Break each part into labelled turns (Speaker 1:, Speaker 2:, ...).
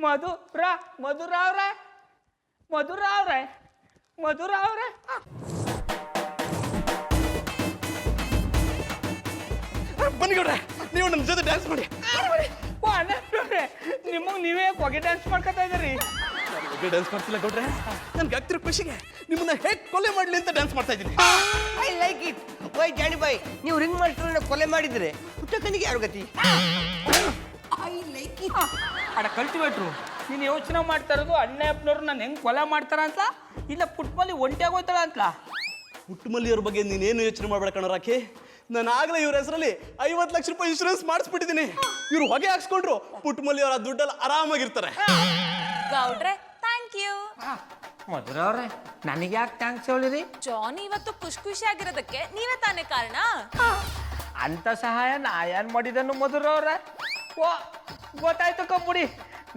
Speaker 1: ಮಧುರ ಅವ್ರೆ
Speaker 2: ಬನ್ನಿ ಗೌಡ್ರೆ, ನೀವು ನಮ್ಮ ಜೊತೆ ಡ್ಯಾನ್ಸ್ ಮಾಡಿ.
Speaker 1: ನಿಮಗೆ ನೀವೇ ಹೊಗೆ ಡ್ಯಾನ್ಸ್ ಮಾಡ್ಕೊತಾ ಇದ್ದೀರಿ?
Speaker 2: ಡ್ಯಾನ್ಸ್ ಮಾಡ್ತಿಲ್ಲ ಗೌಡ್ರೆ, ನನ್ಗೆ ಆಗ್ತಿರೋ ಖುಷಿಗೆ ನಿಮ್ಮನ್ನ ಹೇಗೆ ಕೊಲೆ ಮಾಡ್ಲಿ ಅಂತ ಡ್ಯಾನ್ಸ್ ಮಾಡ್ತಾ ಇದ್ದೀನಿ.
Speaker 3: I like it. ವೈ ಜಾನಿ ಬಾಯ್, ನೀವು ರಿಂಗ್ ಮಾಸ್ಟರ್ನ ಕೊಲೆ ಮಾಡಿದ್ರೆ ಹುಟ್ಟಕನಿಗೆ ಯಾರು ಗತಿ? I like it.
Speaker 1: ಅಡ ಕಲ್ಟಿವೇಟ್ರು, ನೀನು ಯೋಚನೆ ಮಾಡ್ತಾ ಇರೋದು ಅಣ್ಣಪ್ಪನವ್ರು ನಾನು ಹೆಂಗೆ ಕೊಲೆ ಮಾಡ್ತಾರ ಅಂತ, ಇಲ್ಲ ಪುಟ್ಮಲ್ಲಿ ಒಂಟಿ ಆಗೋಯ್ತಾಳ ಅಂತ?
Speaker 2: ಹುಟ್ಟುಮಲ್ಲಿಯವ್ರ ಬಗ್ಗೆ ನೀನೇನು ಯೋಚನೆ ಮಾಡ್ಬೇಡ ಕಣ ರಾಕಿ. ನಾನು ಆಗಲೇ ಇವ್ರ ಹೆಸರಲ್ಲಿ 50 ಲಕ್ಷ ರೂಪಾಯಿ ಇನ್ಶೂರೆನ್ಸ್ ಮಾಡಿಸ್ಬಿಟ್ಟಿದ್ದೀನಿ. ಇವ್ರು ಹೊಗೆ ಹಾಕ್ಸ್ಕೊಂಡ್ರು ಪುಟ್ಟುಮಲ್ಲಿಯವ್ರ ದುಡ್ಡಲ್ಲಿ ಆರಾಮಾಗಿರ್ತಾರೆ.
Speaker 4: ಗೌಡ್ರೆ ಥ್ಯಾಂಕ್ ಯು.
Speaker 1: ಮಧುರ ಅವ್ರೆ, ನನಗೆ ಯಾಕೆ ಥ್ಯಾಂಕ್ಸ್ ಹೇಳಿರಿ?
Speaker 4: ಜಾನಿ ಇವತ್ತು ಖುಷಿಯಾಗಿರೋದಕ್ಕೆ ನೀವೇ ತಾನೇ ಕಾರಣ.
Speaker 1: ಅಂತ ಸಹಾಯ ನಾ ಏನ್ ಮಾಡಿದನು ಮಧುರ ಅವ್ರೆ? ಓ ಗೊತ್ತಾಯ್ತು ಕಬ್ಬುಡಿ,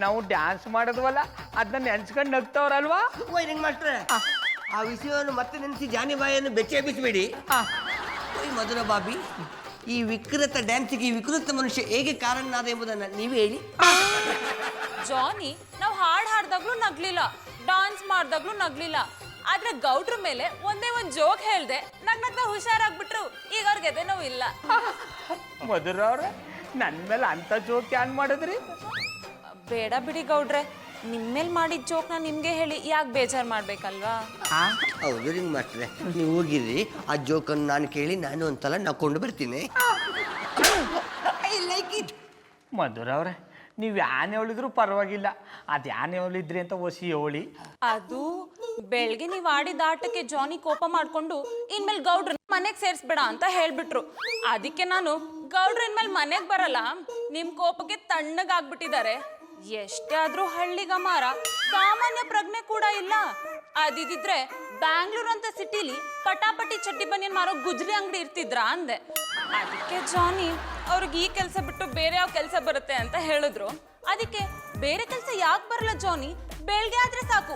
Speaker 1: ನಾವು ಡ್ಯಾನ್ಸ್ ಮಾಡೋದ್ವಲ್ಲ ಅದನ್ನ ನೆನ್ಸ್ಕೊಂಡು ನಗ್ತವ್ರಲ್ವಾ?
Speaker 3: ವೈ ರಿಂಗ್ ಮಾಸ್ಟ್ರೆ, ಆ ವಿಷಯವನ್ನು ಮತ್ತೆ ನೆನೆಸಿ ಜಾನಿ ಬಾಯನ್ನು ಬೆಚ್ಚೆಬ್ಬಿಸಬೇಡಿ. ಓಯ್ ಮಧುರ ಬಾಬಿ, ಈ ವಿಕೃತ ಡ್ಯಾನ್ಸಿಗೆ ಈ ವಿಕೃತ ಮನುಷ್ಯ ಹೇಗೆ ಕಾರಣನಾದ ಎಂಬುದನ್ನು ನೀವೇ ಹೇಳಿ.
Speaker 4: ಜಾನಿ ನಾವು ಹಾಡ್ದಾಗ್ಲೂ ನಗ್ಲಿಲ್ಲ, ಡಾನ್ಸ್ ಮಾಡ್ದಾಗ್ಲೂ ನಗ್ಲಿಲ್ಲ. ಆದ್ರೆ ಗೌಡ್ರ ಮೇಲೆ ಒಂದೇ ಒಂದ್ ಜೋಕ್ ಹೇಳ್ದೆ ನಗ್ನಗ್ನ ಹುಷಾರಾಗ್ಬಿಟ್ರು. ಈಗ ಅವ್ರಿಗೆ ಎದೆ ನೋವು ಇಲ್ಲ.
Speaker 1: ಮಧುರ ಅವ್ರೆ, ನನ್ನ ಮೇಲೆ ಅಂತ ಜೋಕ್ ಏನ್ ಮಾಡಿದ್ರಿ?
Speaker 4: ಬೇಡ ಬಿಡಿ ಗೌಡ್ರೆ, ನಿಮ್ಮೇಲ್ ಮಾಡಿದ ಜೋಕ್ನ ನಿಮ್ಗೆ ಹೇಳಿ ಯಾಕೆ ಬೇಜಾರ್ ಮಾಡ್ಬೇಕಲ್ವಾ?
Speaker 3: ಹೌದು ರಿಂಗ್ ಮಾಸ್ಟ್ರೆ, ನೀವು ಹೋಗಿರಿ, ಆ ಜೋಕನ್ನು ನಾನು ಕೇಳಿ ನಾನು ಒಂದ್ಸಲ ನಕ್ಕೊಂಡು ಬರ್ತೀನಿ. I like it.
Speaker 1: ಮಧುರ ಅವ್ರೆ, ನೀವು ಯಾನ್ ಹೇಳಿದ್ರು ಪರವಾಗಿಲ್ಲ, ಅದು ಯಾನ್ ಹೇಳಿದ್ರಿ ಅಂತ ಒಸಿ ಹೇಳಿ.
Speaker 4: ಅದು ಬೆಳಗ್ಗೆ ನೀವು ಆಡಿದ ಆಟಕ್ಕೆ ಜಾನಿ ಕೋಪ ಮಾಡ್ಕೊಂಡು ಇನ್ಮೇಲೆ ಗೌಡ್ರ ಮನೆಗೆ ಸೇರಿಸ್ಬೇಡ ಅಂತ ಹೇಳ್ಬಿಟ್ರು. ಅದಕ್ಕೆ ನಾನು ಗೌಡ್ರ ಇನ್ಮೇಲೆ ಮನೆಗೆ ಬರಲ್ಲ, ನಿಮ್ ಕೋಪಕ್ಕೆ ತಣ್ಣಗಾಗ್ಬಿಟ್ಟಿದ್ದಾರೆ. ಎಷ್ಟೇ ಆದ್ರೂ ಹಳ್ಳಿಗಮಾರ, ಸಾಮಾನ್ಯ ಪ್ರಜ್ಞೆ ಕೂಡ ಇಲ್ಲ. ಅದಿದ್ರೆ ಬ್ಯಾಂಗ್ಳೂರ್ ಅಂತ ಸಿಟಿಲಿ ಪಟಾಪಟಿ ಚಡ್ಡಿ ಬನಿಯನ್ ಮಾರೋ ಗುಜ್ರಿ ಅಂಗಡಿ ಇರ್ತಿದ್ರಾ ಅಂದೆ. ಅದಕ್ಕೆ ಜಾನಿ ಅವ್ರಿಗೆ ಈ ಕೆಲಸ ಬಿಟ್ಟು ಬೇರೆ ಯಾವ ಕೆಲಸ ಬರುತ್ತೆ ಅಂತ ಹೇಳಿದ್ರು. ಅದಕ್ಕೆ ಬೇರೆ ಕೆಲಸ ಯಾಕೆ ಬರಲ್ಲ ಜಾನಿ, ಬೆಳಗ್ಗೆ ಆದ್ರೆ ಸಾಕು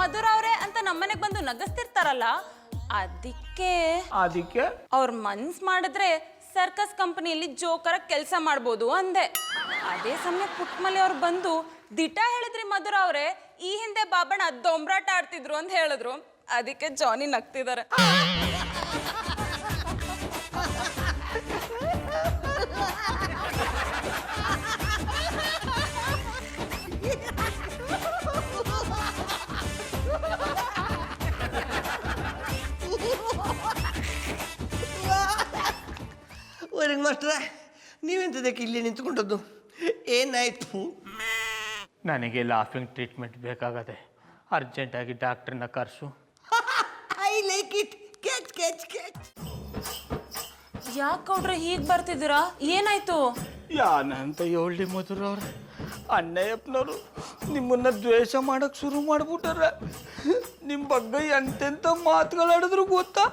Speaker 4: ಮಧುರ ಅವ್ರೆ ಅಂತ ನಮ್ಮನೆಗೆ ಬಂದು ನಗಸ್ತಿರ್ತಾರಲ್ಲ, ಅದಕ್ಕೆ ಅವ್ರ ಮನ್ಸ್ ಮಾಡಿದ್ರೆ ಸರ್ಕಸ್ ಕಂಪನಿಯಲ್ಲಿ ಜೋಕರ ಕೆಲಸ ಮಾಡ್ಬೋದು ಅಂದೆ. ಅದೇ ಸಮಯ ಪುಟ್ಮಲ್ಲಿ ಅವ್ರು ಬಂದು ದಿಟ ಹೇಳಿದ್ರಿ ಮಧುರ ಅವ್ರೆ, ಈ ಹಿಂದೆ ಬಾಬಣ್ಣ ದೊಂಬ್ರಾಟ ಆಡ್ತಿದ್ರು ಅಂತ ಹೇಳಿದ್ರು. ಅದಕ್ಕೆ ಜಾನಿ ನಗ್ತಿದ್ದಾರೆ.
Speaker 3: ರಿಂಗ್ ಮಾಸ್ಟ್ರೆ, ನೀವೆಂತದಕ್ಕೆ ಇಲ್ಲಿ ನಿಂತ್ಕೊಂಡದ್ದು? ಏನಾಯ್ತು?
Speaker 1: ನನಗೆ ಲಾಫಿಂಗ್ ಟ್ರೀಟ್ಮೆಂಟ್ ಬೇಕಾಗದೆ, ಅರ್ಜೆಂಟಾಗಿ ಡಾಕ್ಟ್ರನ್ನ ಕರ್ಸು.
Speaker 3: I like it. Catch catch catch.
Speaker 4: ಯಾಕೆ ಗೌಡ್ರೆ ಹೀಗೆ ಬರ್ತಿದ್ದೀರಾ? ಏನಾಯ್ತು?
Speaker 1: ಯಾನಂತ ಹೇಳಿ ಮಧುರ ಅವ್ರೆ, ಅಣ್ಣಯ್ಯಪ್ಪನವರು ನಿಮ್ಮನ್ನ ದ್ವೇಷ ಮಾಡಕ್ ಶುರು ಮಾಡ್ಬಿಟ್ಟಾರ. ನಿಮ್ಮ ಬಗ್ಗೆ ಎಂತೆಂಥ ಮಾತುಗಳಾಡಿದ್ರು ಗೊತ್ತಾ?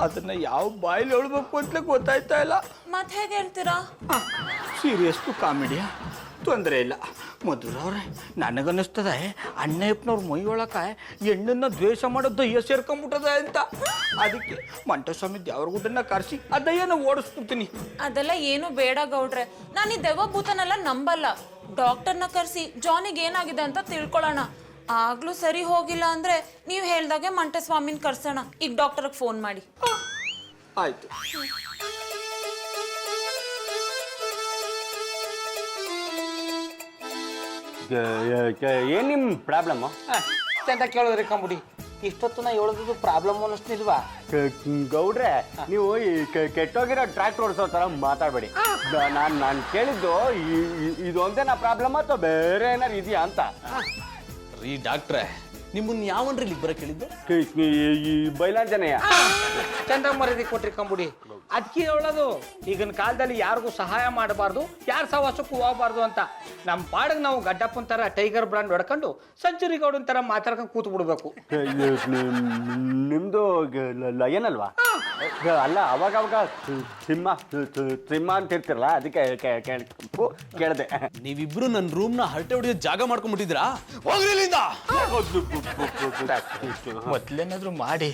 Speaker 1: ಅದನ್ನ ಯಾವ ಬಾಯಲ್ಲಿ ಹೇಳ್ಬೇಕು ಅಂತಲೇ ಗೊತ್ತಾಯ್ತಾ ಇಲ್ಲ.
Speaker 4: ಮತ್ತೆ ಹೇಗೆ ಹೇಳ್ತೀರಾ?
Speaker 1: ಸೀರಿಯಸ್ ಟು ಕಾಮಿಡಿಯಾ? ತೊಂದರೆ ಇಲ್ಲ ಮಧುರ ಅವ್ರೆ, ನನಗನ್ನಿಸ್ತದೆ ಅಣ್ಣಯ್ಯಪ್ಪನವ್ರ ಮೈ ಒಳಕ ಹೆಣ್ಣನ್ನ ದ್ವೇಷ ಮಾಡೋ ದಯ್ಯ ಸೇರ್ಕೊಂಡ್ಬಿಟ್ಟದ ಅಂತ. ಅದಕ್ಕೆ ಮಂಟಸ್ವಾಮಿ ದೇವ್ರ ಗುಡ್ಡನ್ನ ಕರೆಸಿ ಆ ದಯ್ಯನ ಓಡಿಸ್ಬಿಡ್ತೀನಿ.
Speaker 4: ಅದೆಲ್ಲ ಏನು ಬೇಡ ಗೌಡ್ರೆ, ನಾನು ಈ ದೆವ್ವ ಭೂತನೆಲ್ಲ ನಂಬಲ್ಲ. ಡಾಕ್ಟರ್ನ ಕರೆಸಿ ಜಾನಿಗೆ ಏನಾಗಿದೆ ಅಂತ ತಿಳ್ಕೊಳ್ಳೋಣ. ಆಗ್ಲೂ ಸರಿ ಹೋಗಿಲ್ಲ ಅಂದ್ರೆ ನೀವು ಹೇಳ್ದಾಗೆ ಮಂಟಸ್ವಾಮಿನ ಕರ್ಸೋಣ. ಈಗ ಡಾಕ್ಟರ್ಗೆ ಫೋನ್ ಮಾಡಿ.
Speaker 1: ಆಯ್ತು.
Speaker 5: ಏನು ನಿಮ್ಮ ಪ್ರಾಬ್ಲಮ್ಮು
Speaker 1: ಅಂತ ಕೇಳಿದ್ರಿ ಕಂಬುಡಿ, ಇಷ್ಟೊತ್ತು ನಾ ಹೇಳೋದು ಪ್ರಾಬ್ಲಮ್ ಅನ್ನಿಸ್ತಿಲ್ವಾ?
Speaker 5: ಗೌಡ್ರೆ, ನೀವು ಈ ಕೆಟ್ಟೋಗಿರೋ ಟ್ರ್ಯಾಕ್ಟರ್ ಓಡಿಸೋ ಥರ ಮಾತಾಡಬೇಡಿ. ನಾನು ಕೇಳಿದ್ದು ಇದೊಂದೇ ನಾ ಪ್ರಾಬ್ಲಮ್ ಅಥವಾ ಬೇರೆ ಏನಾರು ಇದೆಯಾ ಅಂತ.
Speaker 2: ರೀ ಡಾಕ್ಟ್ರೆ, ನಿಮ್ಮನ್ನ ಯಾವನ್ರಿ ಇಲ್ಲಿ ಬರಕ್ಕೆ ಹೇಳಿದ್ದು?
Speaker 5: ಈ ಬೈಲಾಂಜನೇಯ
Speaker 1: ಚಂದ ಮರ್ಯಾದೆ ಕೊಟ್ರಿ ಕಂಬುಡಿ. ಅದಕ್ಕೆ ಹೇಳೋದು, ಈಗಿನ ಕಾಲದಲ್ಲಿ ಯಾರಿಗೂ ಸಹಾಯ ಮಾಡಬಾರ್ದು, ಯಾರ ಸಹವಾಸಕ್ಕೂ ಹೋಗಬಾರ್ದು ಅಂತ. ನಮ್ಮ ಪಾಡಿಗೆ ನಾವು ಗಡ್ಡಪ್ಪನ ಥರ ಟೈಗರ್ ಬ್ರಾಂಡ್ ಹೊಡ್ಕೊಂಡು ಸೆಂಚುರಿ ಗೌಡನ್ ಥರ ಮಾತಾಡ್ಕೊಂಡು ಕೂತು ಬಿಡ್ಬೇಕು.
Speaker 5: ನಿಮ್ಮದು ಲಯನ್ ಅಲ್ವಾ? ಅಲ್ಲ, ಅವಾಗ ಸಿಂಹ ಅಂತ ಇರ್ತಿರಲ್ಲ, ಅದಕ್ಕೆ ಕೇಳಿದೆ.
Speaker 2: ನೀವಿಬ್ರು ನನ್ನ ರೂಮ್ನ ಹರಟೆ ಹೊಡೆಯೋ ಜಾಗ ಮಾಡ್ಕೊಂಡ್ಬಿಟ್ಟಿದ್ರಾ? ಹೋಗ್ರಿ ಇಲ್ಲಿಂದ.
Speaker 1: ಮೊದ್ಲೇನಾದ್ರು ಮಾಡಿ,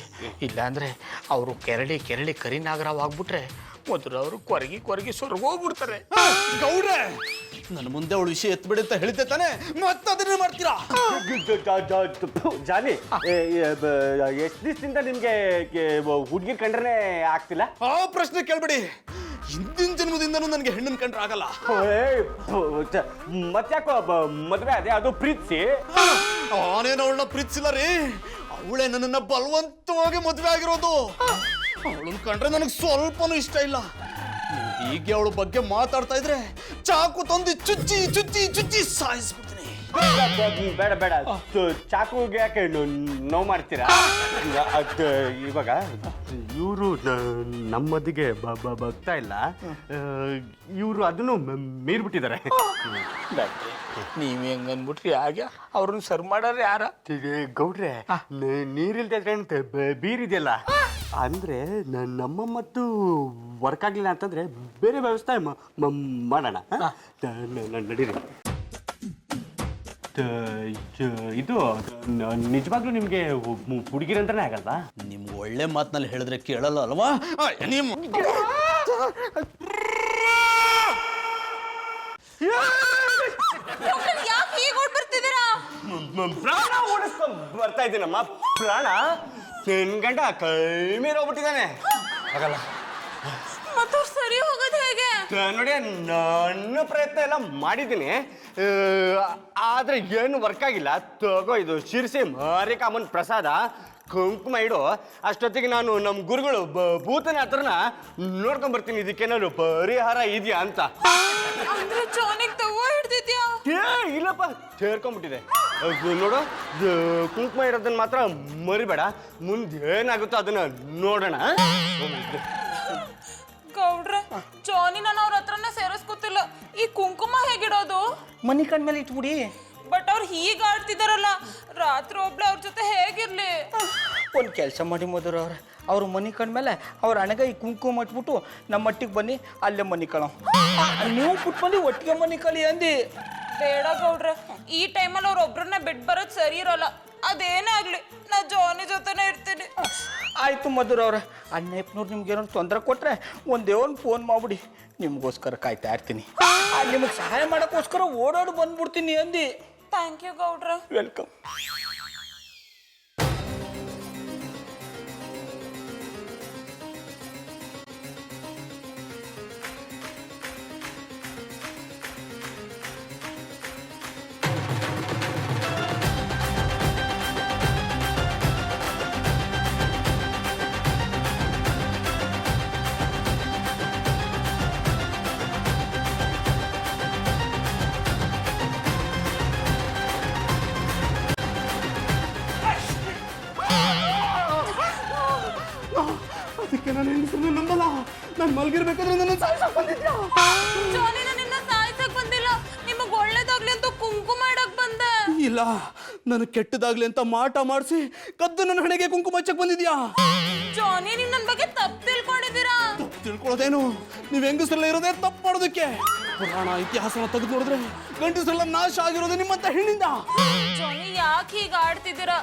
Speaker 1: ಇಲ್ಲಾಂದ್ರೆ ಅವರು ಕೆರಳಿ ಕರಿನಾಗರವಾಗ್ಬಿಟ್ರೆ ಮಧುರವರು ಕೊರಗಿ ಸೊರಗೋಗ್ಬಿಡ್ತಾರೆ.
Speaker 2: ಗೌಡ್ರೆ ನನ್ನ ಮುಂದೆ ಅವಳು ವಿಷಯ ಎತ್ಬಿಡಿ ಅಂತ ಹೇಳಿದ್ದೆ ತಾನೆ, ಮತ್ತೆ ಅದನ್ನೇ ಮಾಡ್ತೀರಾ?
Speaker 5: ಜಾನಿ, ಎಷ್ಟು ದಿವಸದಿಂದ ನಿಮ್ಗೆ ಹುಡುಗಿ ಕಂಡ್ರೆ ಆಗ್ತಿಲ್ಲ?
Speaker 2: ಆ ಪ್ರಶ್ನೆ ಕೇಳ್ಬೇಡಿ. ಹಿಂದಿನ ಜನ್ಮದಿಂದನೂ ನನಗೆ ಹೆಣ್ಣನ್ ಕಂಡ್ರೆ ಆಗಲ್ಲ.
Speaker 5: ಮತ್ತ್ಯಾಕೋ ಮದ್ವೆ ಅದೇ ಅದು ಪ್ರೀತಿಸಿ?
Speaker 2: ಅವನೇನು ಅವಳನ್ನ ಪ್ರೀತಿಸಿಲ್ಲ ರೀ, ಅವಳೇ ನನ್ನನ್ನ ಬಲವಂತವಾಗಿ ಮದುವೆ ಆಗಿರೋದು. ಅವಳನ್ನ ಕಂಡ್ರೆ ನನಗೆ ಸ್ವಲ್ಪನೂ ಇಷ್ಟ ಇಲ್ಲ. ನೀವು ಹೀಗೆ ಅವಳ ಬಗ್ಗೆ ಮಾತಾಡ್ತಾ ಇದ್ರೆ ಚಾಕು ತಂದು ಚುಚ್ಚಿ ಚುಚ್ಚಿ ಚುಚ್ಚಿ ಸಾಯಿಸ್ಬಿಡ್ತೀನಿ.
Speaker 5: ಬೇಡ ಚಾಕುಗೆ ಯಾಕೆ ನೋವು ಮಾಡ್ತೀರಾ? ಇವಾಗ ಇವರು ನಮ್ಮದಿಗೆ ಬರ್ತಾ ಇಲ್ಲ, ಇವರು ಅದನ್ನು ಮೀರ್ಬಿಟ್ಟಿದ್ದಾರೆ.
Speaker 1: ನೀವ್ ಹೆಂಗನ್ಬಿಟ್ರಿ ಹಾಗೆ ಅವ್ರನ್ನ ಸರ್ ಮಾಡಾರ ಯಾರ?
Speaker 5: ಗೌಡ್ರೆ, ನೀರಿಲ್ದೆ ಬೀರಿದೆಯಲ್ಲ, ಅಂದ್ರೆ ನಮ್ಮ ಮತ್ತು ವರ್ಕ್ ಆಗ್ಲಿಲ್ಲ ಅಂತಂದ್ರೆ ಬೇರೆ ವ್ಯವಸ್ಥೆ ಮಾಡೋಣ. ನಡೀರಿ. ಇದು ನಿಜವಾಗ್ಲೂ ನಿಮ್ಗೆ ಹುಡುಗಿರಂತಾನೆ ಆಗಲ್ವಾ?
Speaker 2: ನಿಮ್ಗೆ ಒಳ್ಳೆ ಮಾತಿನಲ್ಲಿ ಹೇಳಿದ್ರೆ ಕೇಳಲ್ಲ ಅಲ್ವಾ? ನೀವು
Speaker 4: ಯಾಕೆ ಹೀಗೆ ಓಡ್ ಬರ್ತಿದ್ದೀರಾ?
Speaker 5: ಪ್ರಾಣ ಓಡಿಸ್ಕೊಂಡ್ ಬರ್ತಾ ಇದ್ದೀನಮ್ಮ. ಪ್ರಾಣ ನಿನ್ ಗಂಡ ಕೈ ಮೇಲೆ ಹೋಗ್ಬಿಟ್ಟಿದ್ದಾನೆ. ಆಗಲ್ಲ.
Speaker 4: ಮತ್ತು ಸರಿ ಹೋಗೋದು ಹೇಗೆ?
Speaker 5: ನೋಡಿ, ನನ್ನ ಪ್ರಯತ್ನ ಎಲ್ಲ ಮಾಡಿದ್ದೀನಿ, ಆದ್ರೆ ಏನು ವರ್ಕ್ ಆಗಿಲ್ಲ. ತಗೋ, ಇದು ಶಿರ್ಸಿ ಮಾರಿಕಾಮನ್ ಪ್ರಸಾದ, ಕುಂಕುಮ ಇಡು. ಅಷ್ಟೊತ್ತಿಗೆ ನಾನು ನಮ್ಮ ಗುರುಗಳು ಭೂತನ ಹತ್ರನ ನೋಡ್ಕೊಂಡ್ ಬರ್ತೀನಿ, ಇದಕ್ಕೇನಾದ್ರು ಪರಿಹಾರ ಇದೆಯಾ ಅಂತ.
Speaker 4: ಅಂದ್ರೆ ಜಾನಿಗ್ ದವ್ವ ಹಿಡ್ದಿದ್ಯಾ?
Speaker 5: ಇಲ್ಲಪ್ಪ, ಸೇರ್ಕೊಂಡ್ಬಿಟ್ಟಿದೆ. ನೋಡು, ಕುಂಕುಮ ಇರೋದನ್ನ ಮಾತ್ರ ಮರಿಬೇಡ. ಮುಂದೆ ಏನಾಗುತ್ತೋ ಅದನ್ನ ನೋಡೋಣ.
Speaker 4: ಗೌಡ್ರೆ, ಜಾನಿ ನಾನು ಅವ್ರ ಹತ್ರನೇ ಸೇರಿಸ್ಕೊತಿಲ್ಲ. ಈ ಕುಂಕುಮ ಹೇಗಿಡೋದು?
Speaker 1: ಮನಿ ಕಣ್ಮೇಲೆ ಇಟ್ಬಿಡಿ.
Speaker 4: ಬಟ್ ಅವ್ರು ಹೀಗೆ ಆಡ್ತಿದಾರಲ್ಲ, ರಾತ್ರಿ ಒಬ್ಳೆ ಅವ್ರ ಜೊತೆ ಹೇಗಿರ್ಲಿ?
Speaker 1: ಒಂದು ಕೆಲಸ ಮಾಡಿ ಮಧುರವ್ರೆ, ಅವ್ರ ಮನಿ ಕಂಡ್ಮೇಲೆ ಅವ್ರ ಹಣಗ ಈ ಕುಂಕುಮ ಹಟ್ಬಿಟ್ಟು ನಮ್ಮ ಮಟ್ಟಿಗೆ ಬನ್ನಿ, ಅಲ್ಲೇ ಮನಿ ಕಳೋ. ನೀವು ಪುಟ್ ಬಂದು ಒಟ್ಟಿಗೆ ಮನಿ ಕಳಿ ಅಂದಿ.
Speaker 4: ಬೇಡ ಗೌಡ್ರೆ, ಈ ಟೈಮಲ್ಲಿ ಅವ್ರ ಒಬ್ರನ್ನ ಬಿಟ್ಟು ಬರೋದು ಸರಿ ಇರೋಲ್ಲ. ಅದೇನೇ ಆಗ್ಲಿ, ನಾ ಜಾನಿ ಜೊತೆನೇ ಇರ್ತೀನಿ.
Speaker 1: ಆಯ್ತು ಮಧುರವ್ರೆ, ಅಣ್ಣಪ್ಪನವ್ರು ನಿಮ್ಗೆ ಏನಾದ್ರು ತೊಂದರೆ ಕೊಟ್ರೆ ಒಂದೇ ಒಂದು ಫೋನ್ ಮಾಡ್ಬಿಡಿ, ನಿಮ್ಗೋಸ್ಕರ ಕಾಯ್ತಾ ಇರ್ತೀನಿ. ನಿಮಗೆ ಸಹಾಯ ಮಾಡೋಕ್ಕೋಸ್ಕರ ಓಡಾಡಿ ಬಂದ್ಬಿಡ್ತೀನಿ ಅಂದಿ.
Speaker 4: ಥ್ಯಾಂಕ್ ಯು ಗೌಡ್ರೆ.
Speaker 1: ವೆಲ್ಕಮ್.
Speaker 2: ಅದಕ್ಕೆ ನಾನು ಹೆಂಗಸರನ್ನ ನಂಬಲ್ಲ. ನಾನು ಮಲ್ಗಿರ್ಬೇಕಾದ್ರೆ ನನ್ನ ಸಾಯಿಸಕ್ ಬಂದಿದ್ಯಾ?
Speaker 4: ಜಾನಿ, ನಾನು ನಿನ್ನ ಸಾಯ್ಸಕ್ ಬಂದಿಲ್ಲ, ನಿಮಗ್ ಒಳ್ಳೇದಾಗ್ಲಿ ಅಂತ ಕುಂಕುಮ ಇಡಕ್ ಬಂದೆ.
Speaker 2: ಇಲ್ಲ, ನನಗೆ ಕೆಟ್ಟದಾಗ್ಲಿ ಅಂತ ಮಾಟ ಮಾಡಿಸಿ ಕದ್ದು ನನ್ನ ಹಣೆಗೆ ಕುಂಕುಮ ಹಚ್ಚಕ್ ಬಂದಿದ್ಯಾ?
Speaker 4: ಜಾನಿ, ನೀವು ನನ್ನ ಬಗ್ಗೆ ತಪ್ಪು ತಿಳ್ಕೊಂಡಿದ್ದೀರಾ.
Speaker 2: ತಿಳ್ಕೊಳ್ಳೋದೇನು? ನೀವು ಹೆಂಗಸರೆಲ್ಲ ಇರೋದೇ ತಪ್ಪು ಮಾಡೋದಕ್ಕೆ. ಪುರಾಣ ಇತಿಹಾಸನ ತೆಗೆದು ನೋಡಿದ್ರೆ ಗಂಡಸರೆಲ್ಲ ನಾಶ ಆಗಿರೋದು ನಿಮ್ಮಂತ ಹೆಣ್ಣಿಂದ.
Speaker 4: ಜಾನಿ, ಯಾಕೆ ಹೀಗೆ ಆಡ್ತಿದ್ದೀರಾ?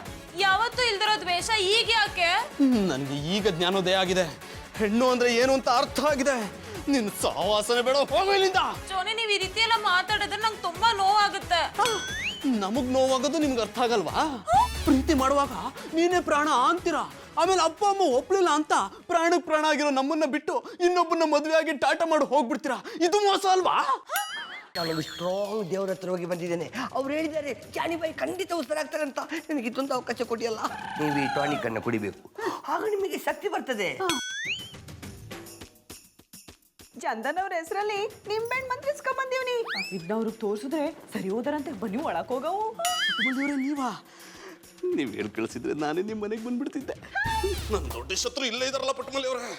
Speaker 4: ಯಾವತ್ತೂ ಇಲ್ದಿರೋ ದ್ವೇಷ ಈಗ ಯಾಕೆ?
Speaker 2: ನನಗೆ ಈಗ ಜ್ಞಾನೋದಯ ಆಗಿದೆ. ಹೆಣ್ಣು ಅಂದ್ರೆ ಏನು ಅಂತ ಅರ್ಥ ಆಗಿದೆ. ನಿನ್ನ ಸಹವಾಸನೆ ಬೇಡ, ಹೋಗು ಇಲ್ಲಿಂದ.
Speaker 4: ಜಾನಿ, ನೀವು ಈ ರೀತಿ ಎಲ್ಲ ಮಾತಾಡಿದ್ರೆ ನಂಗೆ ತುಂಬಾ ನೋವಾಗುತ್ತೆ.
Speaker 2: ನಮಗ್ ನೋವಾಗೋದು ನಿಮ್ಗೆ ಅರ್ಥ ಆಗಲ್ವಾ? ಪ್ರೀತಿ ಮಾಡುವಾಗ ನೀನೇ ಪ್ರಾಣ ಅಂತೀರಾ, ಆಮೇಲೆ ಅಪ್ಪ ಅಮ್ಮ ಒಪ್ಲಿಲ್ಲ ಅಂತ ಪ್ರಾಣಕ್ಕೆ ಪ್ರಾಣ ಆಗಿರೋ ನಮ್ಮನ್ನ ಬಿಟ್ಟು ಇನ್ನೊಬ್ಬನ ಮದುವೆ ಆಗಿ ಟಾಟಾ ಮಾಡಿ ಹೋಗ್ಬಿಡ್ತೀರಾ. ಇದು ಮೋಸ ಅಲ್ವಾ?
Speaker 3: ನಾನೊಂದು ಸ್ಟ್ರಾಂಗ್ ದೇವ್ರ ಹತ್ರ ಹೋಗಿ ಬಂದಿದ್ದೇನೆ. ಅವ್ರು ಹೇಳಿದ್ದಾರೆ ಜಾನಿಬಾಯಿ ಖಂಡಿತ ಉಸಿರಾಗ್ತಾರಂತ. ನಿಮಗೆ ಇದೊಂದು ಅವಕಾಶ ಕೊಡಿಯಲ್ಲ, ನೀವು ಈ ಟಾನಿಕ್ ಅನ್ನು ಕುಡಿಬೇಕು, ಆಗ ನಿಮಗೆ ಶಕ್ತಿ ಬರ್ತದೆ.
Speaker 6: ಚಂದನ್ ಅವ್ರ ಹೆಸರಲ್ಲಿ ನಿಂಬೆಹಣ್ಣು ಮಂತ್ರಿಸ್ಕೊಂಡ್ ಬಂದೀವ್ನಿ. ಇದನ್ನ ಅವ್ರಿಗೆ ತೋರ್ಸಿದ್ರೆ ಸರಿ ಹೋದರಂತೆ. ಬನ್ನಿ ಒಳಕ್ ಹೋಗವು.
Speaker 2: ನೀವಾ? ನೀವ್ ಹೇಳಿ ಕಳಿಸಿದ್ರೆ ನಾನೇ ನಿಮ್ಮ ಮನೆಗೆ ಬಂದ್ಬಿಡ್ತಿದ್ದೆ. ನನ್ನ ದೊಡ್ಡ ಶತ್ರು ಇಲ್ಲೇ ಇದಾರಲ್ಲ ಪುಟ್ಟಮಲ್ಲಿ ಅವ್ರೆ.